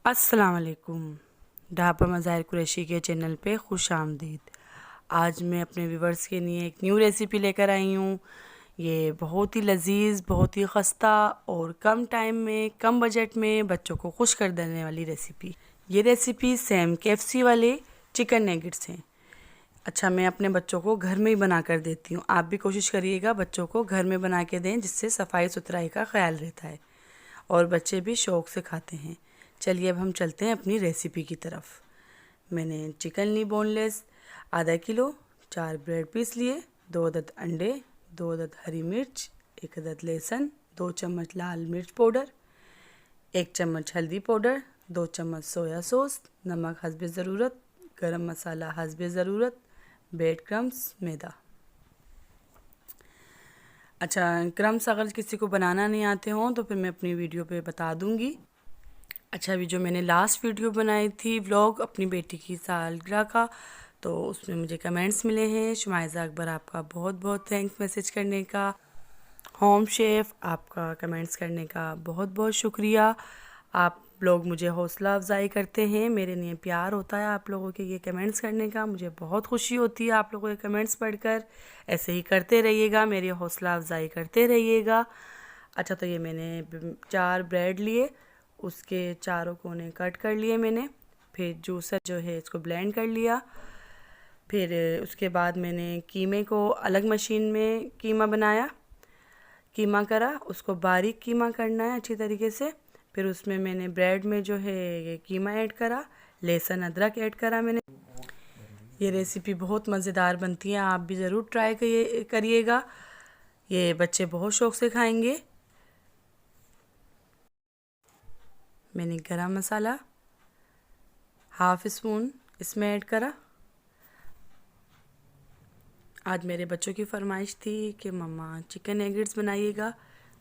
अस्सलाम वालेकुम। ढाबा मज़ाहिर कुरैशी के चैनल पे खुश आमदीद। आज मैं अपने व्यूवर्स के लिए एक न्यू रेसिपी लेकर आई हूँ। ये बहुत ही लजीज, बहुत ही खस्ता और कम टाइम में, कम बजट में बच्चों को खुश कर देने वाली रेसिपी। ये रेसिपी सेम KFC वाले चिकन नेगेट्स हैं। अच्छा, मैं अपने बच्चों को घर में ही बना कर देती हूँ। आप भी कोशिश करिएगा बच्चों को घर में बना के दें, जिससे सफाई सुथराई का ख्याल रहता है और बच्चे भी शौक़ से खाते हैं। चलिए अब हम चलते हैं अपनी रेसिपी की तरफ। मैंने चिकन ली बोनलेस आधा किलो, 4 ब्रेड पीस लिए, 2 अदद अंडे, 2 अदद हरी मिर्च, 1 अदद लहसुन, 2 चम्मच लाल मिर्च पाउडर, 1 चम्मच हल्दी पाउडर, 2 चम्मच सोया सॉस, नमक हस्बे ज़रूरत, गरम मसाला हस्बे ज़रूरत, ब्रेड क्रम्स, मैदा। अच्छा, क्रम्स अगर किसी को बनाना नहीं आते हों तो फिर मैं अपनी वीडियो पे बता दूँगी। अच्छा, अभी जो मैंने लास्ट वीडियो बनाई थी व्लॉग अपनी बेटी की सालगिरह का, तो उसमें मुझे कमेंट्स मिले हैं। शुमाइज़ा अकबर, आपका बहुत बहुत थैंक्स मैसेज करने का। होम शेफ़, आपका कमेंट्स करने का बहुत बहुत शुक्रिया। आप लोग मुझे हौसला अफजाई करते हैं, मेरे लिए प्यार होता है आप लोगों के ये कमेंट्स करने का। मुझे बहुत खुशी होती है आप लोगों के कमेंट्स पढ़कर। ऐसे ही करते रहिएगा, मेरी हौसला अफजाई करते रहिएगा। अच्छा, तो ये मैंने 4 ब्रेड लिए, उसके चारों कोने कट कर लिए मैंने। फिर जूसर जो है इसको ब्लेंड कर लिया। फिर उसके बाद मैंने कीमे को अलग मशीन में कीमा बनाया, कीमा करा, उसको बारीक कीमा करना है अच्छी तरीके से। फिर उसमें मैंने ब्रेड में जो है ये कीमा ऐड करा, लहसुन अदरक ऐड करा मैंने। ये रेसिपी बहुत मज़ेदार बनती है, आप भी ज़रूर ट्राई करिएगा। ये बच्चे बहुत शौक़ से खाएंगे। मैंने गरम मसाला हाफ़ स्पून इसमें ऐड करा। आज मेरे बच्चों की फरमाइश थी कि मम्मा चिकन एग्स बनाइएगा,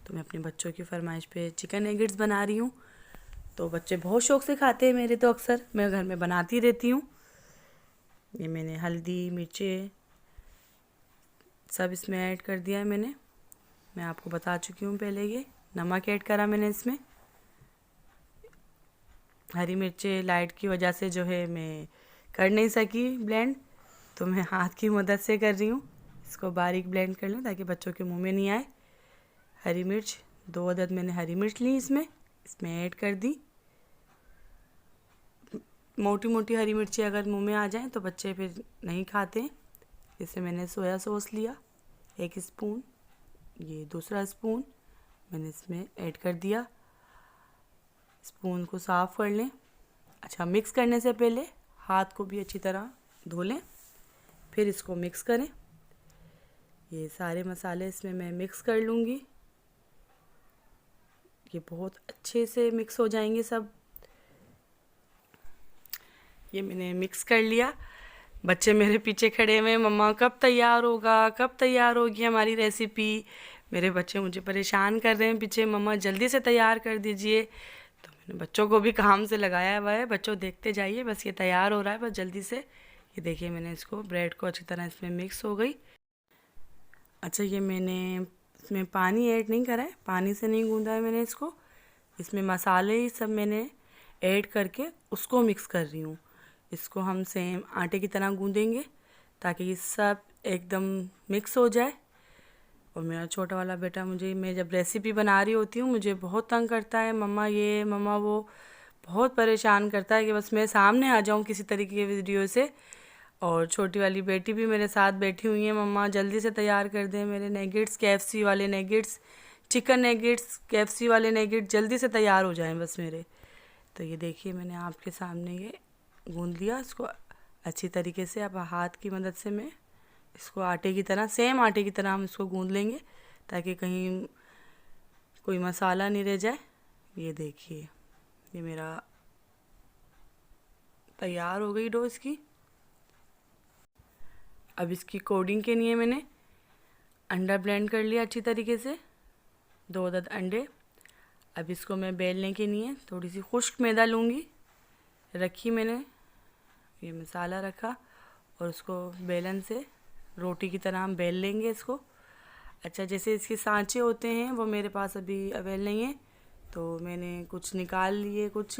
तो मैं अपने बच्चों की फरमाइश पे चिकन एग्स बना रही हूँ। तो बच्चे बहुत शौक़ से खाते हैं मेरे, तो अक्सर मैं घर में बनाती रहती हूँ। ये मैंने हल्दी मिर्चें सब इसमें ऐड कर दिया है मैंने। मैं आपको बता चुकी हूँ पहले। ये नमक ऐड करा मैंने इसमें। हरी मिर्चें लाइट की वजह से जो है मैं कर नहीं सकी ब्लेंड, तो मैं हाथ की मदद से कर रही हूँ। इसको बारीक ब्लेंड कर लूँ ताकि बच्चों के मुंह में नहीं आए। हरी मिर्च 2 अदद मैंने हरी मिर्च ली, इसमें ऐड कर दी। मोटी मोटी हरी मिर्ची अगर मुंह में आ जाएं तो बच्चे फिर नहीं खाते। जैसे मैंने सोया सॉस लिया 1 स्पून, ये दूसरा स्पून मैंने इसमें ऐड कर दिया। स्पून को साफ़ कर लें। अच्छा, मिक्स करने से पहले हाथ को भी अच्छी तरह धो लें, फिर इसको मिक्स करें। ये सारे मसाले इसमें मैं मिक्स कर लूँगी। ये बहुत अच्छे से मिक्स हो जाएंगे सब। ये मैंने मिक्स कर लिया। बच्चे मेरे पीछे खड़े हुए, मम्मा कब तैयार होगा, कब तैयार होगी हमारी रेसिपी। मेरे बच्चे मुझे परेशान कर रहे हैं पीछे, मम्मा जल्दी से तैयार कर दीजिए। तो मैंने बच्चों को भी काम से लगाया हुआ है। बच्चों देखते जाइए, बस ये तैयार हो रहा है, बस जल्दी से। ये देखिए मैंने इसको ब्रेड को अच्छी तरह इसमें मिक्स हो गई। अच्छा, ये मैंने इसमें पानी ऐड नहीं करा है, पानी से नहीं गूंदा है मैंने इसको। इसमें मसाले ही सब मैंने ऐड करके उसको मिक्स कर रही हूँ। इसको हम सेम आटे की तरह गूंदेंगे ताकि ये सब एकदम मिक्स हो जाए। और मेरा छोटा वाला बेटा मुझे, मैं जब रेसिपी बना रही होती हूँ, मुझे बहुत तंग करता है, मम्मा ये मम्मा वो, बहुत परेशान करता है कि बस मैं सामने आ जाऊँ किसी तरीके की वीडियो से। और छोटी वाली बेटी भी मेरे साथ बैठी हुई है, मम्मा जल्दी से तैयार कर दें मेरे नेगेट्स, KFC वाले नेगेट्स, चिकन नेगेट्स, KFC वाले नेगेट जल्दी से तैयार हो जाएं बस मेरे। तो ये देखिए मैंने आपके सामने ये गूंद लिया इसको अच्छी तरीके से। अब हाथ की मदद से मैं इसको आटे की तरह, सेम आटे की तरह हम इसको गूंद लेंगे ताकि कहीं कोई मसाला नहीं रह जाए। ये देखिए ये मेरा तैयार हो गई डो इसकी। अब इसकी कोडिंग के लिए मैंने अंडा ब्लेंड कर लिया अच्छी तरीके से, 2 अदद अंडे। अब इसको मैं बेलने के लिए थोड़ी सी खुश्क मैदा लूँगी। रखी मैंने, ये मसाला रखा और उसको बेलन से रोटी की तरह हम बेल लेंगे इसको। अच्छा, जैसे इसके सांचे होते हैं वो मेरे पास अभी अवेल नहीं है, तो मैंने कुछ निकाल लिए कुछ,